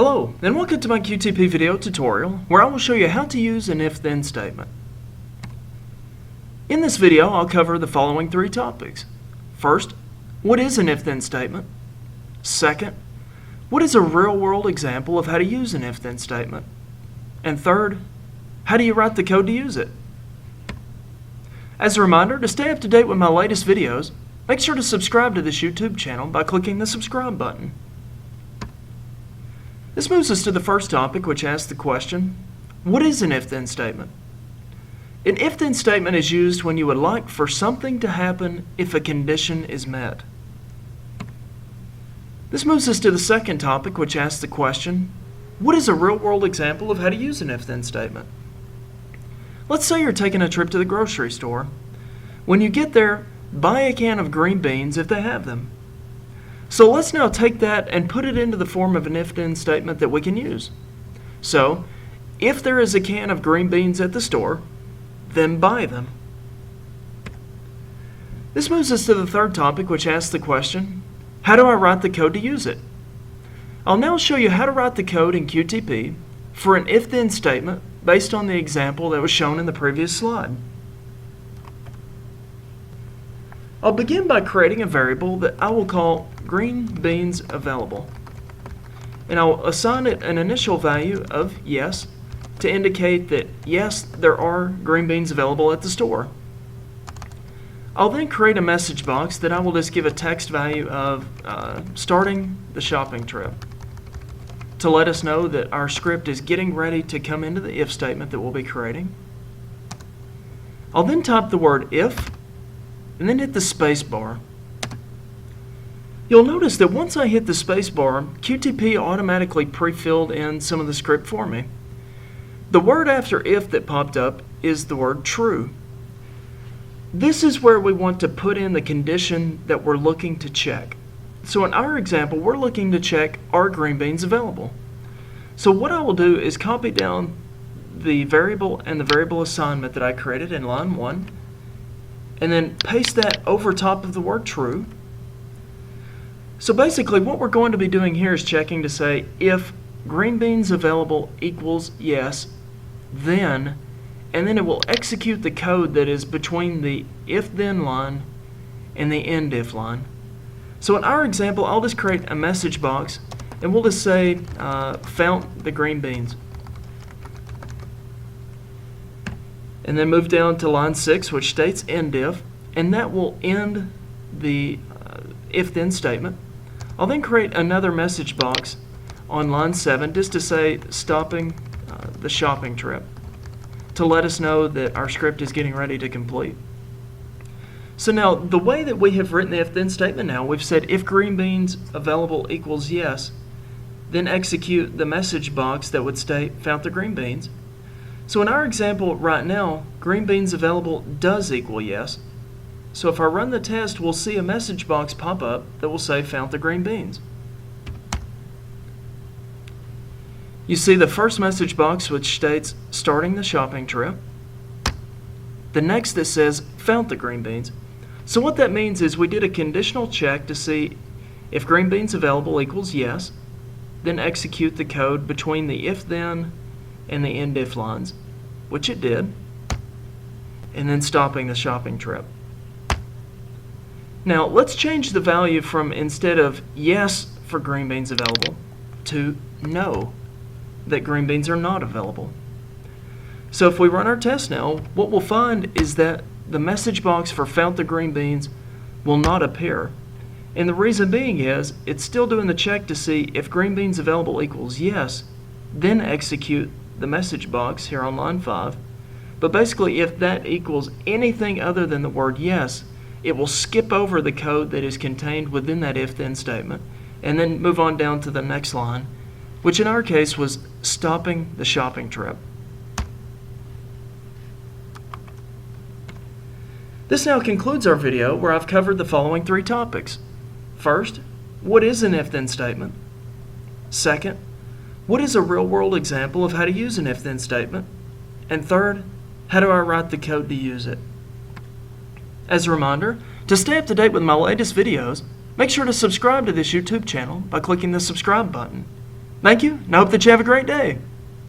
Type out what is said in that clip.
Hello, and welcome to my QTP video tutorial where I will show you how to use an if-then statement. In this video, I'll cover the following three topics. First, what is an if-then statement? Second, what is a real-world example of how to use an if-then statement? And third, how do you write the code to use it? As a reminder, to stay up to date with my latest videos, make sure to subscribe to this YouTube channel by clicking the subscribe button. This moves us to the first topic, which asks the question, what is an if-then statement? An if-then statement is used when you would like for something to happen if a condition is met. This moves us to the second topic, which asks the question, what is a real-world example of how to use an if-then statement? Let's say you're taking a trip to the grocery store. When you get there, buy a can of green beans if they have them. So let's now take that and put it into the form of an if-then statement that we can use. So, if there is a can of green beans at the store, then buy them. This moves us to the third topic, which asks the question, how do I write the code to use it? I'll now show you how to write the code in QTP for an if-then statement based on the example that was shown in the previous slide. I'll begin by creating a variable that I will call green beans available, and I'll assign it an initial value of yes to indicate that yes, there are green beans available at the store. I'll then create a message box that I will just give a text value of starting the shopping trip to let us know that our script is getting ready to come into the if statement that we'll be creating. I'll then type the word if and then hit the space bar. You'll notice that once I hit the space bar, QTP automatically pre-filled in some of the script for me. The word after if that popped up is the word true. This is where we want to put in the condition that we're looking to check. So in our example, we're looking to check, are green beans available? So what I will do is copy down the variable and the variable assignment that I created in line 1, and then paste that over top of the word true. So basically what we're going to be doing here is checking to say if green beans available equals yes, then, and then it will execute the code that is between the if-then line and the end if line. So in our example, I'll just create a message box and we'll just say found the green beans. And then move down to line 6, which states end if, and that will end the if-then statement. I'll then create another message box on line 7 just to say stopping the shopping trip to let us know that our script is getting ready to complete. So now the way that we have written the if-then statement now, we've said if green beans available equals yes, then execute the message box that would state found the green beans. So in our example right now, green beans available does equal yes. So if I run the test, we'll see a message box pop up that will say found the green beans. You see the first message box which states starting the shopping trip. The next that says found the green beans. So what that means is we did a conditional check to see if green beans available equals yes, then execute the code between the if-then and the end if lines, which it did, and then stopping the shopping trip. Now let's change the value from instead of yes for green beans available to no, that green beans are not available. So if we run our test now, what we'll find is that the message box for found the green beans will not appear. And the reason being is it's still doing the check to see if green beans available equals yes, then execute the message box here on line 5. But basically if that equals anything other than the word yes, it will skip over the code that is contained within that if-then statement and then move on down to the next line, which in our case was stopping the shopping trip. This now concludes our video where I've covered the following three topics. First, what is an if-then statement? Second, what is a real-world example of how to use an if-then statement? And third, how do I write the code to use it? As a reminder, to stay up to date with my latest videos, make sure to subscribe to this YouTube channel by clicking the subscribe button. Thank you, and I hope that you have a great day.